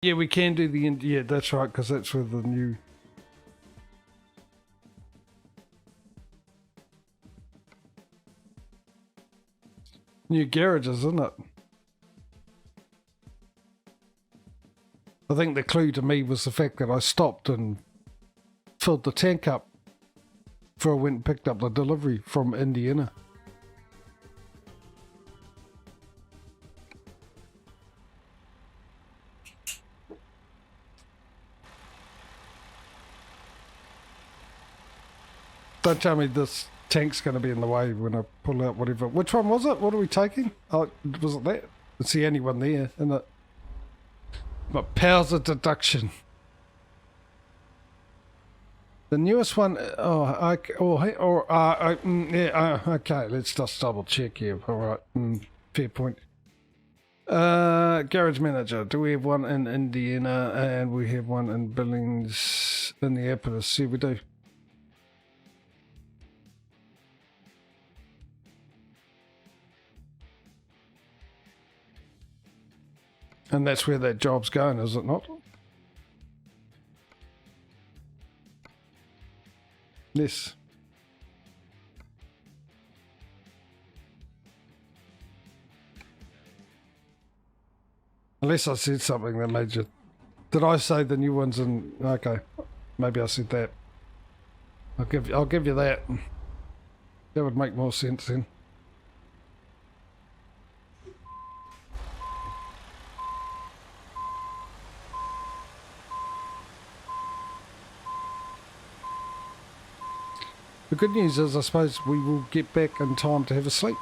Yeah, we can do the end. Yeah, that's right, because that's where the new garage is, isn't it? I think the clue to me was the fact that I stopped and filled the tank up before I went and picked up the delivery from Indiana. Don't tell me this tank's going to be in the way when I pull out whatever. Which one was it? What are we taking? Oh, was it that? It's the only one there, isn't it? But powers of deduction. The newest one. Oh, okay. Okay. Let's just double check here. All right. Fair point. Garage manager. Do we have one in Indiana and we have one in Billings, Indianapolis? Yeah, we do. And that's where that job's going, is it not? Yes. Unless I said something that made you... Did I say the new one's in... Okay. Maybe I said that. I'll give you that. That would make more sense then. The good news is, I suppose, we will get back in time to have a sleep.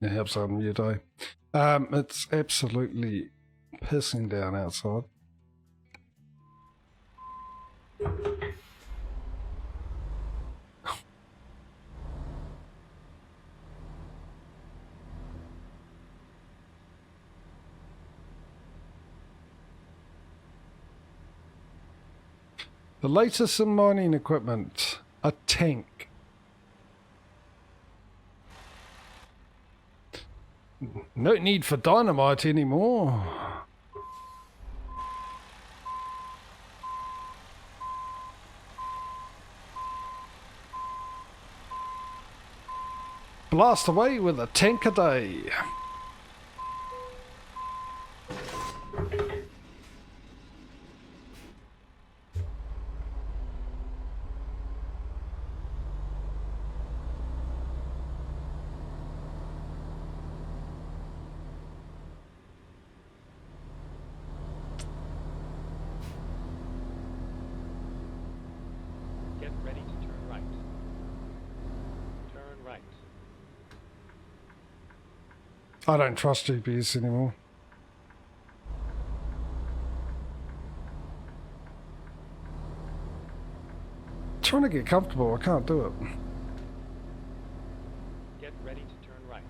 It helps on your day. It's absolutely pissing down outside. The latest in mining equipment, a tank. No need for dynamite anymore. Blast away with a tank a day. I don't trust GPS anymore. Trying to get comfortable, I can't do it. Get ready to turn right.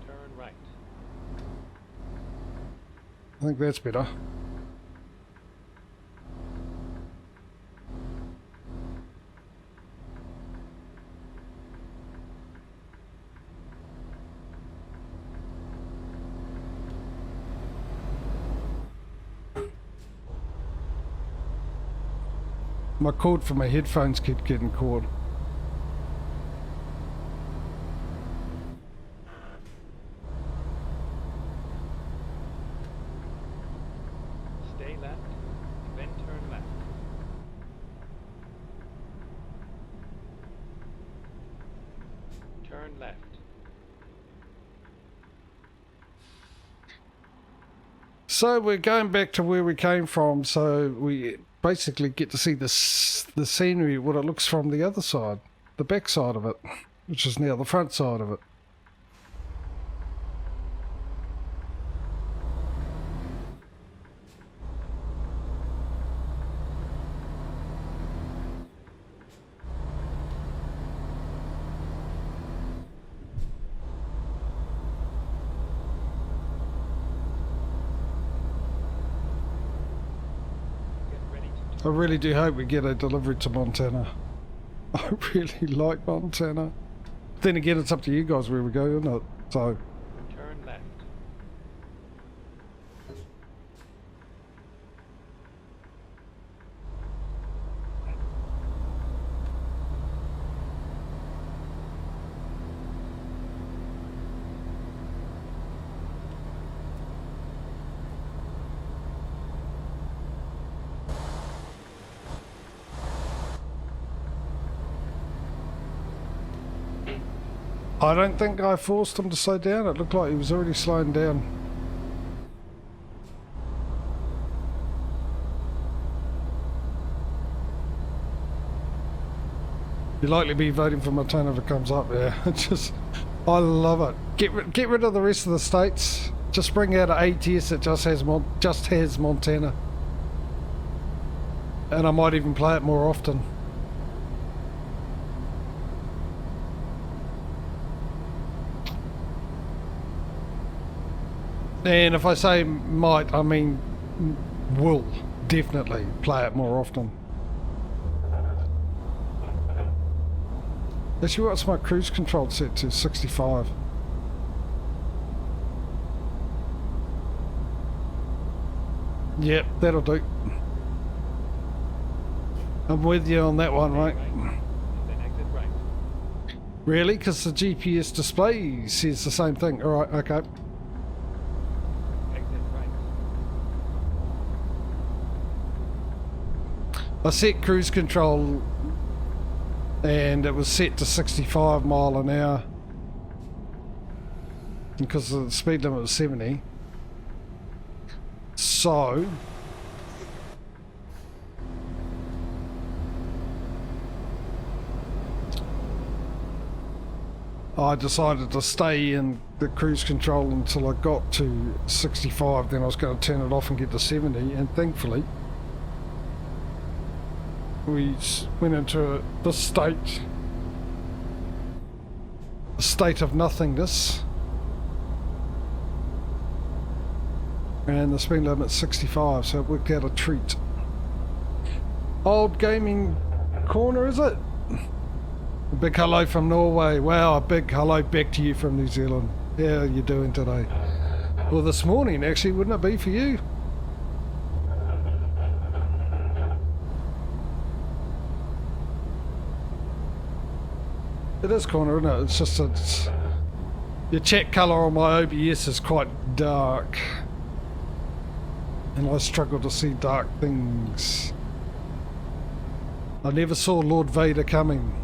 Turn right. I think that's better. My cord for my headphones kept getting caught. Stay left, then turn left. Turn left. So we're going back to where we came from, so we basically get to see the scenery, what it looks from the other side, the back side of it, which is now the front side of it. I really do hope we get a delivery to Montana. I really like Montana. Then again, it's up to you guys where we go, isn't it? So, Turn left. I don't think I forced him to slow down. It looked like he was already slowing down. You'll likely be voting for Montana if it comes up there. Just, I love it. Get rid of the rest of the states. Just bring out an ATS that just has Montana. And I might even play it more often. And if I say might, I mean will definitely play it more often. Actually, what's my cruise control set to? 65. Yep, that'll do. I'm with you on that one, right? Then exit right. Really? Because the GPS display says the same thing. Alright, okay. Exit right. I set cruise control and it was set to 65 mile an hour because the speed limit was 70. So I decided to stay in the cruise control until I got to 65, then I was going to turn it off and get to 70, and thankfully we went into the state of nothingness, and the speed limit's 65, so it worked out a treat. Old gaming corner, is it? A big hello from Norway. Wow, a big hello back to you from New Zealand. How are you doing today? Well, this morning actually, wouldn't it be for you? It is corner, isn't it? It's just your chat colour on my OBS is quite dark, and I struggle to see dark things. I never saw Lord Vader coming.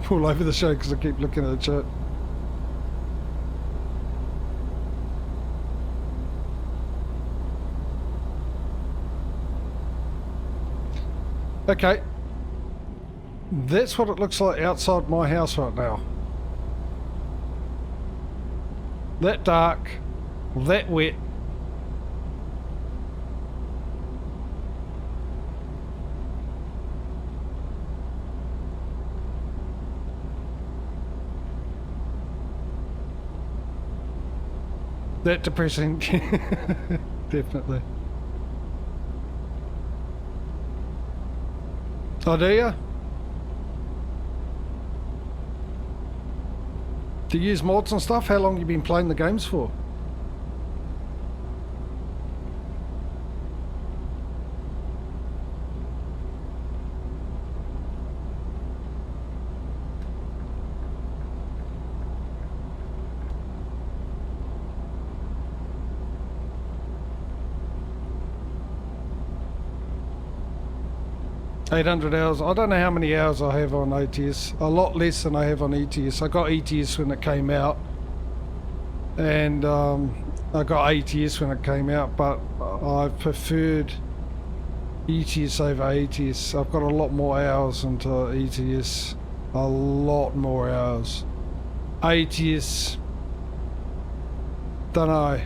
All over the show because I keep looking at the chat. Okay, that's what it looks like outside my house right now. That dark, that wet. That depressing. Definitely. Oh, do you? Do you use mods and stuff? How long have you been playing the games for? $800 hours. I don't know how many hours I have on ATS. A lot less than I have on ETS. I got ETS when it came out, and I got ATS when it came out, but I preferred ETS over ATS. I've got a lot more hours into ETS. A lot more hours. ATS Don't know.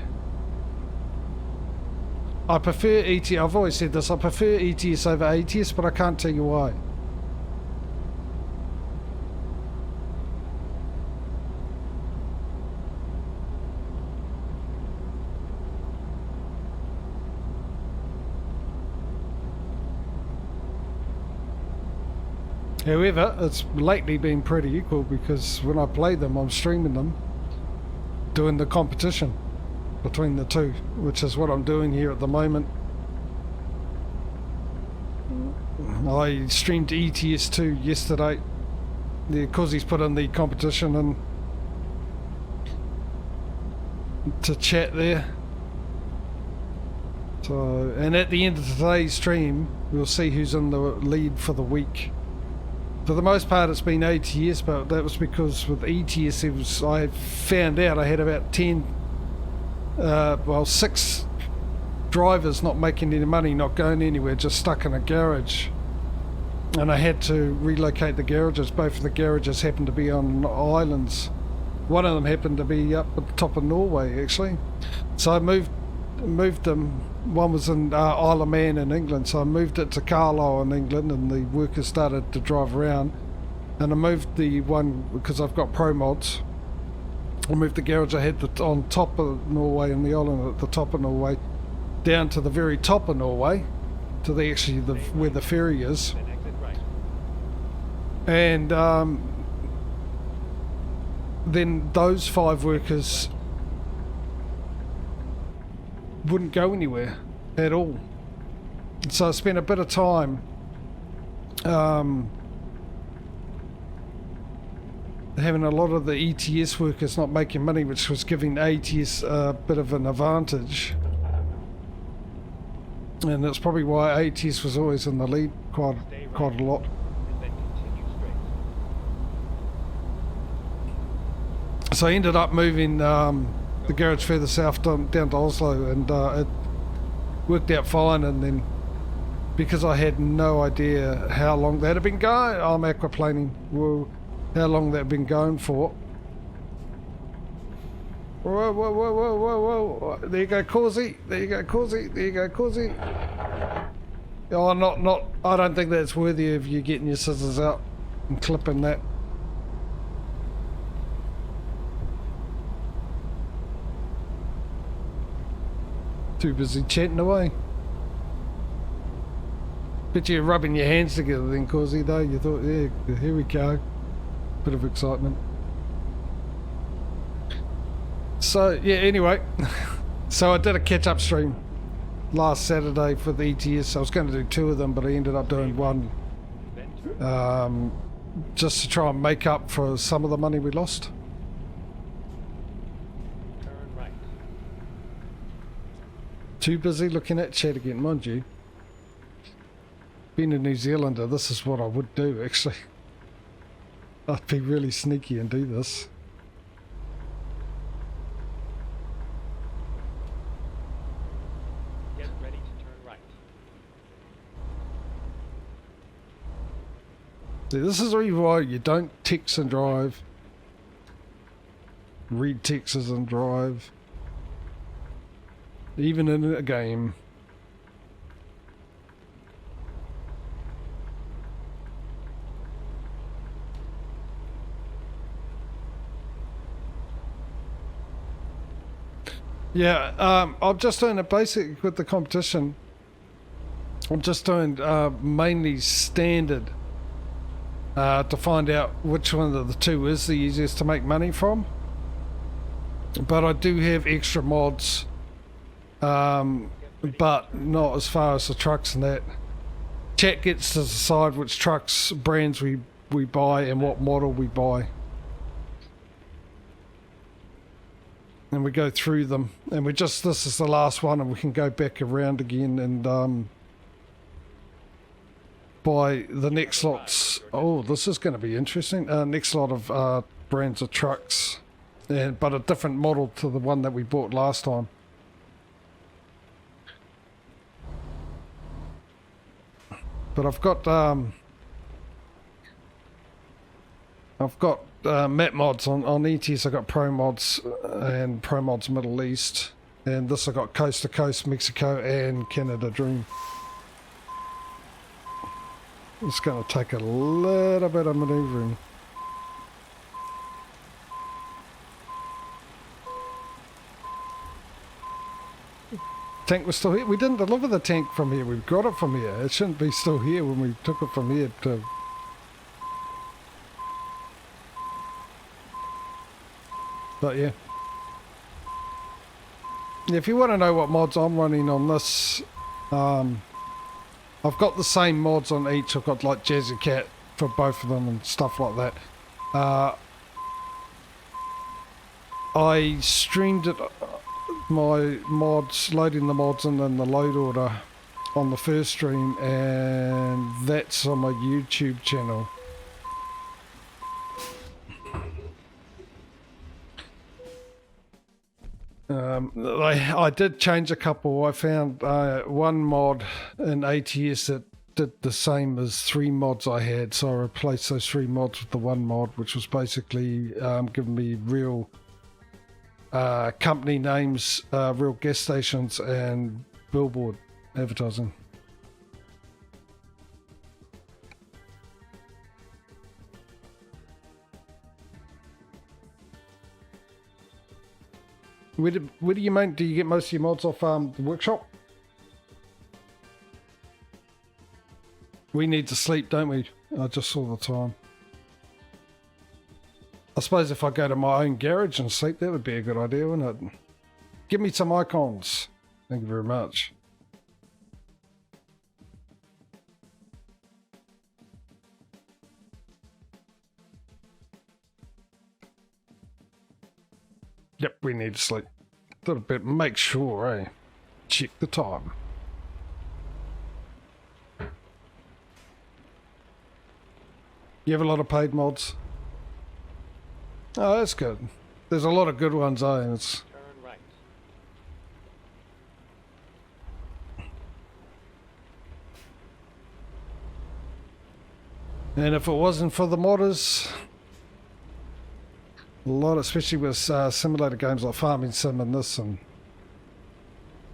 I prefer ETS. I've always said this. I prefer ETS over ATS, but I can't tell you why. However, it's lately been pretty equal because when I play them, I'm streaming them, doing the competition between the two, which is what I'm doing here at the moment. I streamed ETS2 yesterday because he's put in the competition and to chat there. So, and at the end of today's stream, we'll see who's in the lead for the week. For the most part, it's been ATS, but that was because with ETS, I found out I had about 6 drivers not making any money, not going anywhere, just stuck in a garage. And I had to relocate the garages. Both of the garages happened to be on islands. One of them happened to be up at the top of Norway, actually. So I moved them. One was in Isle of Man in England, so I moved it to Carlisle in England, and the workers started to drive around. And I moved the one, because I've got pro mods, I moved the garage I had on top of Norway, and the island at the top of Norway, down to the very top of Norway, to the where the ferry is. Then exit right. And then those 5 workers wouldn't go anywhere at all. So I spent a bit of time having a lot of the ETS workers not making money, which was giving ATS a bit of an advantage. And that's probably why ATS was always in the lead quite a lot. And then continue straight. So I ended up moving the garage further south down to Oslo, and it worked out fine. And then because I had no idea how long that had been going, I'm aquaplaning, whoa, how long that had been going for. Whoa, whoa, whoa, whoa, whoa, whoa. There you go, Causey. There you go, Causey. There you go, Causey. Oh, not. I don't think that's worthy of you getting your scissors out and clipping that. Too busy chatting away. Bet you're rubbing your hands together then, Causey, though. You thought, yeah, here we go. Bit of excitement. So, yeah, anyway. So I did a catch-up stream last Saturday for the ETS. I was going to do 2 of them, but I ended up doing 1. Then turn. Just to try and make up for some of the money we lost. Turn right. Too busy looking at chat again, mind you. Being a New Zealander, this is what I would do, actually. I'd be really sneaky and do this. Get ready to turn right. See, this is why you don't text and drive. Read texts and drive. Even in a game. Yeah, I'm just doing a basic with the competition. I'm just doing mainly standard to find out which one of the 2 is the easiest to make money from. But I do have extra mods, but not as far as the trucks and that. Chat gets to decide which trucks, brands we buy and what model we buy. And we go through them, and this is the last one, and we can go back around again and buy the next lots. Oh, this is going to be interesting. Next lot of brands of trucks, but a different model to the one that we bought last time. But I've got map mods on ETS. I got Pro Mods and Pro Mods Middle East, and this I got Coast to Coast Mexico and Canada Dream. It's going to take a little bit of manoeuvring. Tank was still here. We didn't deliver the tank from here. We got it from here. It shouldn't be still here when we took it from here to... But yeah. If you want to know what mods I'm running on this, I've got the same mods on each. I've got like Jazzy Cat for both of them and stuff like that. I streamed it, my mods, loading the mods and then the load order on the first stream, and that's on my YouTube channel. I did change a couple. I found one mod in ATS that did the same as 3 mods I had, so I replaced those 3 mods with the one mod, which was basically giving me real company names, real gas stations and billboard advertising. Where do you make? Do you get most of your mods off the workshop? We need to sleep, don't we? I just saw the time. I suppose if I go to my own garage and sleep, that would be a good idea, wouldn't it? Give me some icons. Thank you very much. Yep, we need to sleep. A little bit, make sure, eh? Check the time. You have a lot of paid mods? Oh, that's good. There's a lot of good ones, eh? It's... Turn right. And if it wasn't for the modders, a lot, especially with simulator games like Farming Sim and this and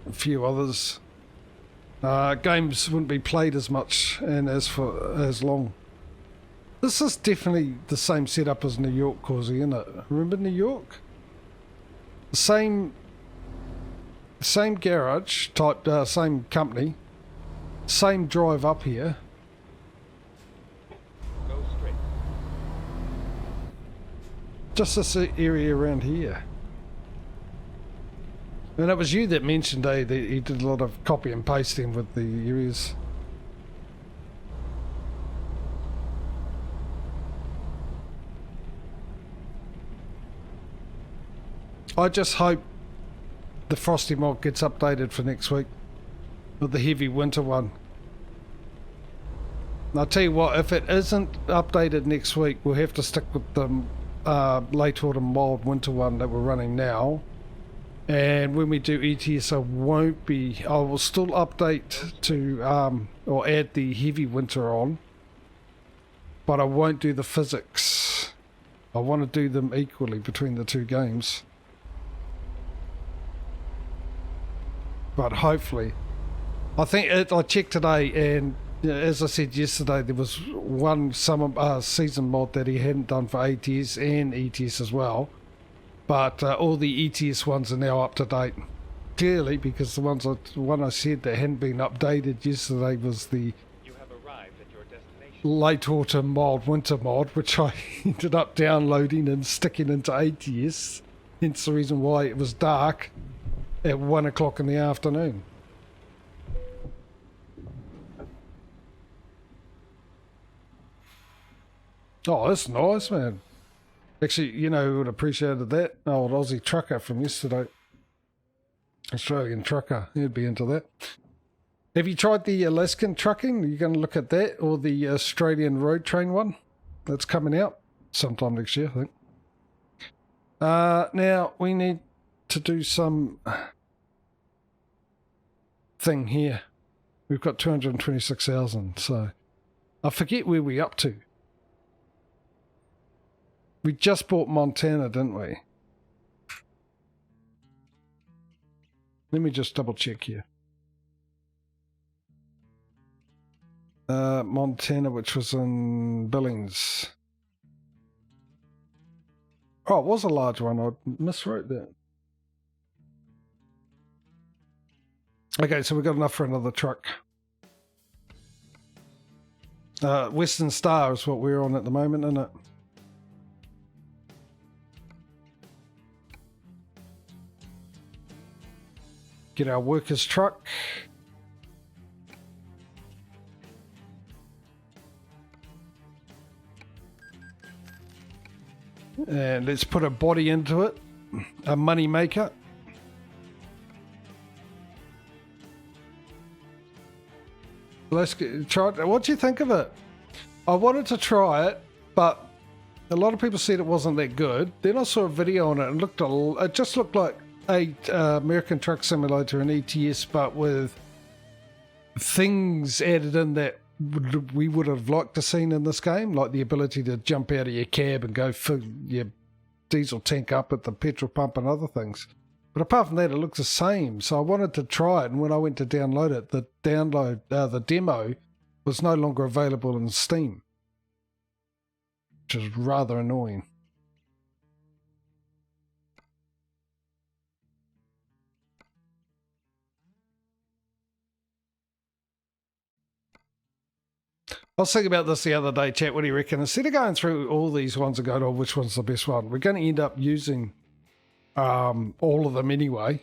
a few others, games wouldn't be played as much and as long. This is definitely the same setup as New York, Causey, isn't it? Remember New York? Same garage type, same company, same drive up here. Go straight. Just this area around here. And it was you that mentioned, that he did a lot of copy and pasting with the areas. I just hope the Frosty mod gets updated for next week with the heavy winter one. And I'll tell you what, if it isn't updated next week, we'll have to stick with the late autumn mild winter one that we're running now. And when we do ETS, I will still update to or add the heavy winter on, but I won't do the physics. I want to do them equally between the two games. But hopefully, I think I checked today, and as I said yesterday, there was one summer season mod that he hadn't done for ATS and ETS as well. But all the ETS ones are now up to date. Clearly, because the one I said that hadn't been updated yesterday was the You have arrived at your destination. late autumn mild winter mod, which I ended up downloading and sticking into ATS. Hence the reason why it was dark at 1 o'clock in the afternoon. Oh, that's nice, man. Actually, you know who would have appreciated that? Old Aussie trucker from yesterday. Australian trucker. He'd be into that. Have you tried the Alaskan trucking? Are you going to look at that? Or the Australian road train one? That's coming out sometime next year, I think. Now, we need to do some thing here. We've got 226,000, so I forget where we're up to. We just bought Montana, didn't we? Let me just double check here. Montana, which was in Billings. Oh, it was a large one. I miswrote that. Okay, so we've got enough for another truck. Western Star is what we're on at the moment, isn't it? Get our workers' truck. And let's put a body into it. A money maker. Let's try it. What do you think of it? I wanted to try it, but a lot of people said it wasn't that good. Then I saw a video on it and it just looked like a American Truck Simulator and ATS, but with things added in that we would have liked to seen in this game, like the ability to jump out of your cab and go fill your diesel tank up at the petrol pump and other things. But apart from that, it looks the same. So I wanted to try it, and when I went to download it, the demo was no longer available in Steam, which is rather annoying. I was thinking about this the other day, chat. What do you reckon? Instead of going through all these ones and going, oh, which one's the best one, we're going to end up using all of them anyway.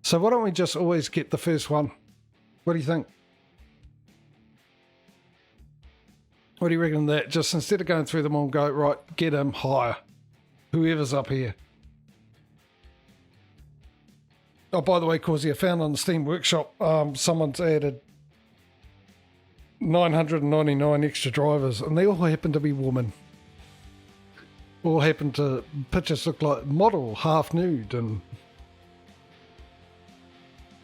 So why don't we just always get the first one? What do you think? What do you reckon that? Just instead of going through them all, go, right, get him, hire whoever's up here. Oh, by the way, Causey, I found on the Steam Workshop, someone's added 999 extra drivers, and they all happen to be women. All happen to pictures look like model, half nude, and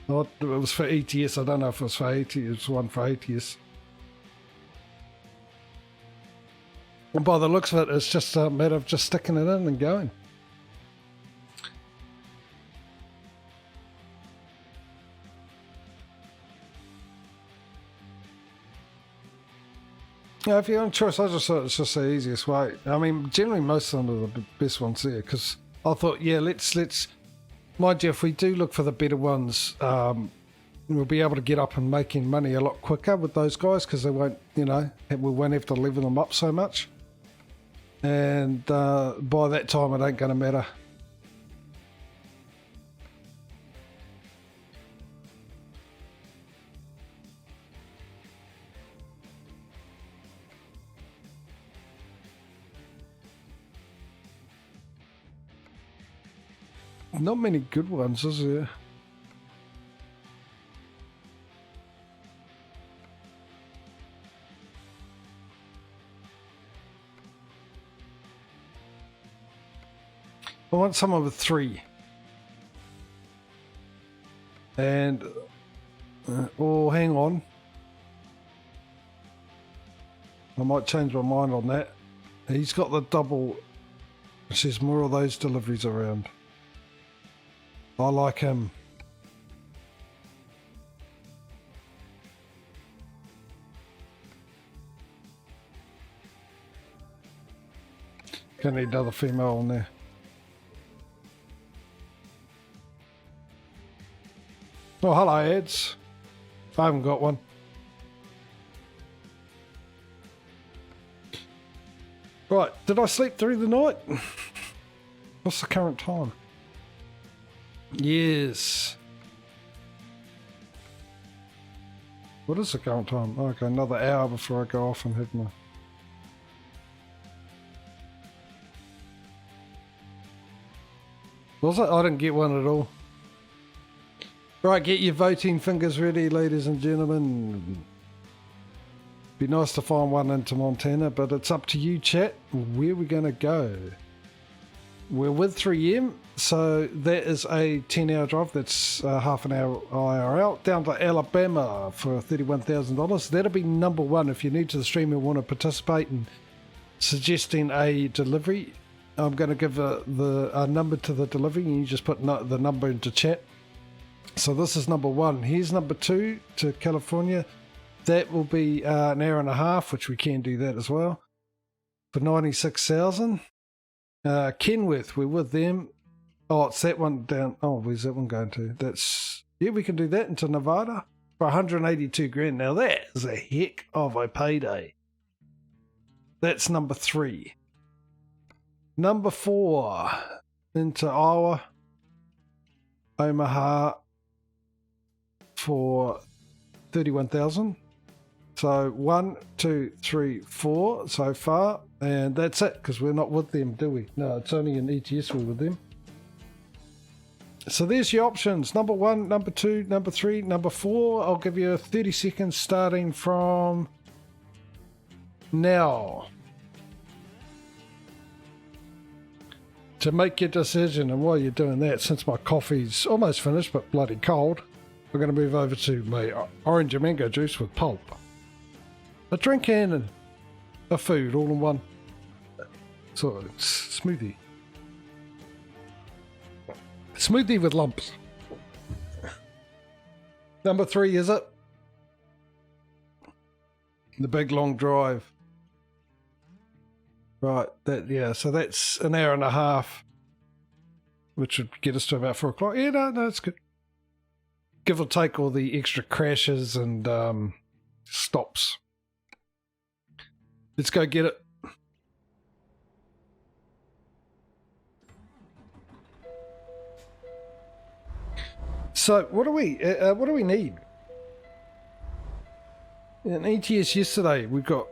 it was for ATS. I don't know if it was for ATS. It was one for ATS. And by the looks of it, it's just a matter of just sticking it in and going. Yeah, if you're on choice, I just thought it's just the easiest way. I mean, generally most of them are the best ones there, because I thought, yeah, let's, mind you, if we do look for the better ones, we'll be able to get up and making money a lot quicker with those guys, because they won't, we won't have to level them up so much. And by that time, it ain't going to matter. Not many good ones, is there? I want someone with 3. And, oh, hang on. I might change my mind on that. He's got the double. There's more of those deliveries around. I like him. Gonna need another female on there. Oh, hello, Eds. I haven't got one. Right, did I sleep through the night? What's the current time? Yes. What is the current time? Okay, another hour before I go off and have my... Was it? I didn't get one at all. Right, get your voting fingers ready, ladies and gentlemen. Be nice to find one into Montana, but it's up to you, chat. Where we're going to go. We're with 3M, so that is a 10-hour drive. That's half an hour IRL down to Alabama for $31,000. That'll be number 1 if you're new to the stream and want to participate and suggesting a delivery. I'm going to give a number to the delivery, and you just put the number into chat. So this is number 1. Here's number 2 to California. That will be an hour and a half, which we can do that as well, for 96,000. Kenworth, we're with them. Oh, it's that one down. Oh, where's that one going to? That's, yeah, we can do that into Nevada for 182 grand. Now that is a heck of a payday. That's number 3. Number 4 into Iowa, Omaha, for 31,000. So 1, 2, 3, 4 so far, and that's it, because we're not with them, do we? No, it's only in ETS we're with them. So there's your options: number 1, number 2, number 3, number 4. I'll give you 30 seconds starting from now to make your decision. And while you're doing that, since my coffee's almost finished but bloody cold, we're going to move over to my orange and mango juice with pulp. A drink and a food all in one. So it's smoothie. Smoothie with lumps. Number 3, is it? The big long drive. Right, so that's an hour and a half, which would get us to about 4 o'clock. Yeah, no, it's good. Give or take all the extra crashes and stops. Let's go get it. So what do we need? In ETS yesterday we got.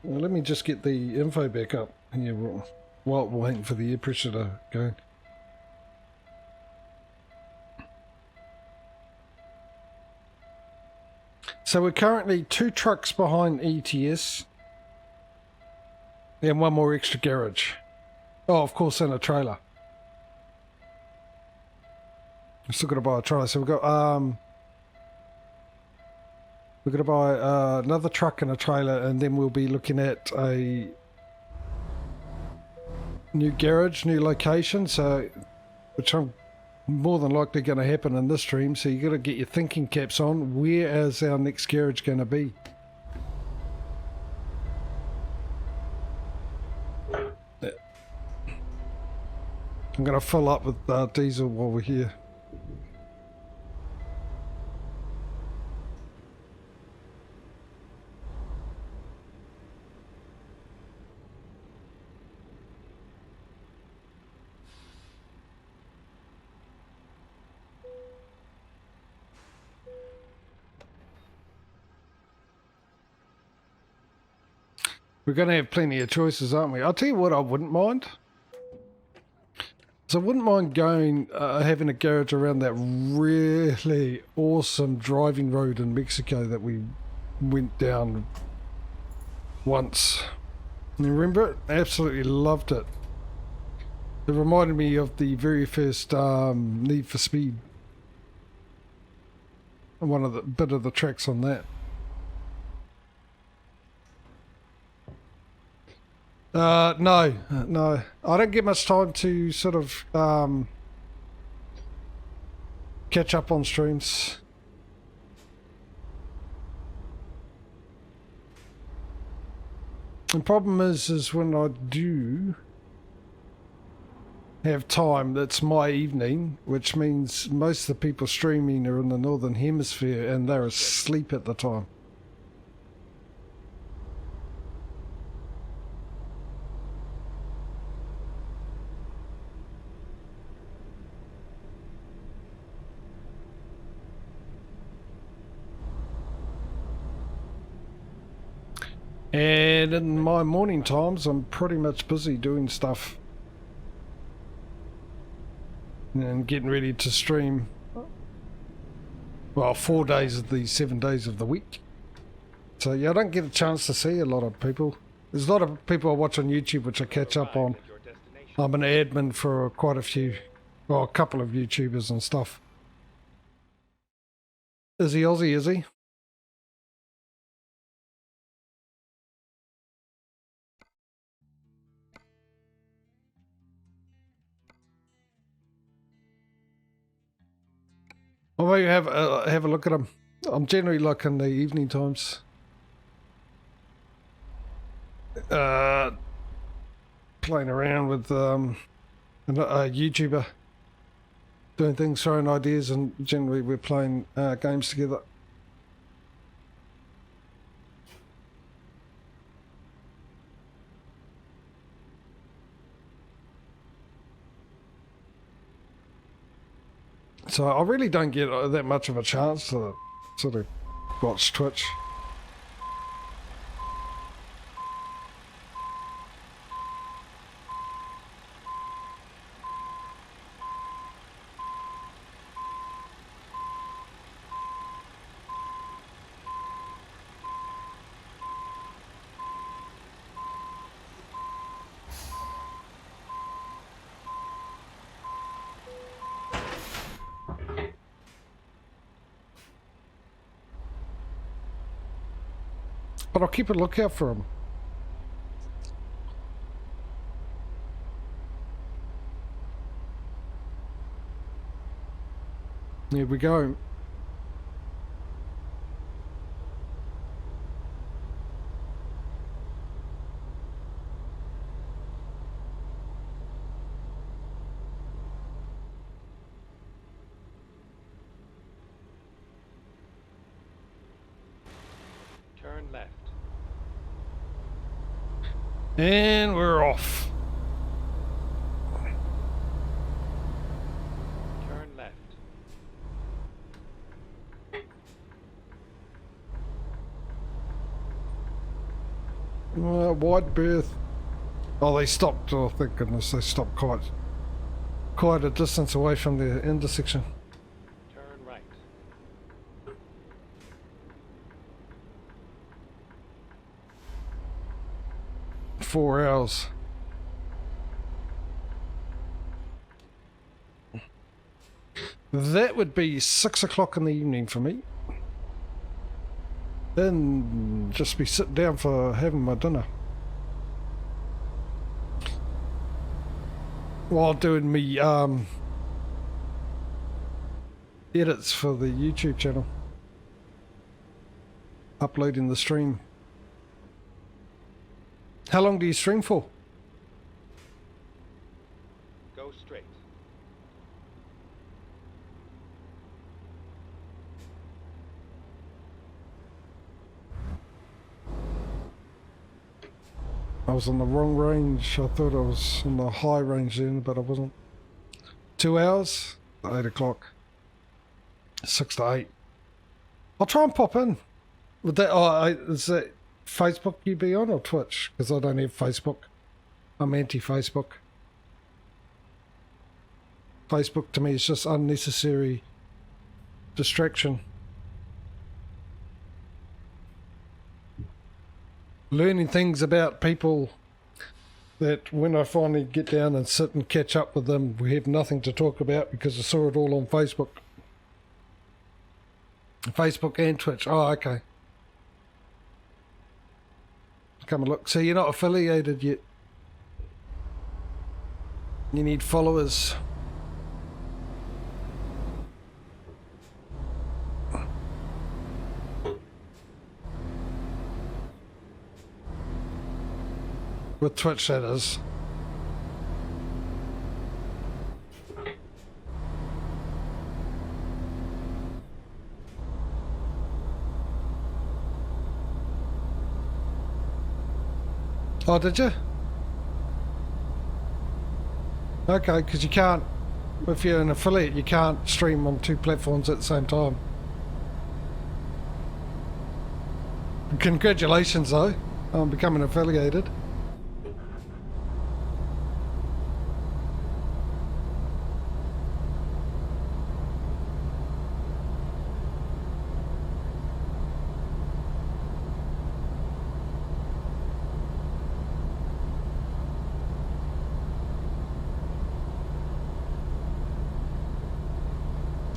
Well, let me just get the info back up here while we're waiting for the air pressure to go. So we're currently 2 trucks behind ETS. And 1 more extra garage. Oh, of course, and a trailer. We're still got to buy a trailer. So we've got to buy another truck and a trailer, and then we'll be looking at a new garage, new location. So, which I'm more than likely going to happen in this stream. So you got to get your thinking caps on. Where is our next garage going to be? I'm going to fill up with diesel while we're here. We're going to have plenty of choices, aren't we? I'll tell you what I wouldn't mind. So I wouldn't mind going, having a garage around that really awesome driving road in Mexico that we went down once. You remember it? Absolutely loved it. It reminded me of the very first Need for Speed. One of the bit of the tracks on that. No. I don't get much time to sort of catch up on streams. The problem is when I do have time, that's my evening, which means most of the people streaming are in the Northern Hemisphere and they're asleep at the time. And in my morning times, I'm pretty much busy doing stuff and getting ready to stream. Well, 4 days of the 7 days of the week. So yeah, I don't get a chance to see a lot of people. There's a lot of people I watch on YouTube which I catch up on. I'm an admin for quite a few, well, a couple of YouTubers and stuff. Is he Aussie, is he? Or maybe have a look at them. I'm generally like in the evening times. Playing around with a YouTuber, doing things, throwing ideas, and generally we're playing games together. So I really don't get that much of a chance to sort of watch Twitch. But I'll keep a lookout for them. Here we go. Turn left. And we're off. Turn left. Wide berth. Oh, they stopped. Oh, thank goodness, they stopped quite a distance away from the intersection. Turn right. 4 hours. That would be 6 o'clock in the evening for me. Then just be sitting down for having my dinner. While doing me edits for the YouTube channel. Uploading the stream. How long do you stream for? Go straight. I was on the wrong range. I thought I was on the high range then, but I wasn't. 2 hours? 8 o'clock. 6 to 8. I'll try and pop in. Would that, is that Facebook you be on or Twitch? Because I don't have Facebook. I'm anti-Facebook. Facebook to me is just unnecessary distraction. Learning things about people that when I finally get down and sit and catch up with them, we have nothing to talk about because I saw it all on Facebook. Facebook and Twitch. Oh, okay. Come and look. So you're not affiliated yet. You need followers. With Twitch, that is. Oh, did you? Okay, because you can't, if you're an affiliate, you can't stream on 2 platforms at the same time. Congratulations, though, on becoming affiliated.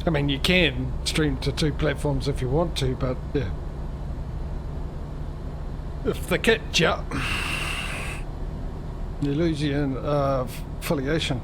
I mean, you can stream to 2 platforms if you want to, but yeah. If they catch you, you lose your affiliation.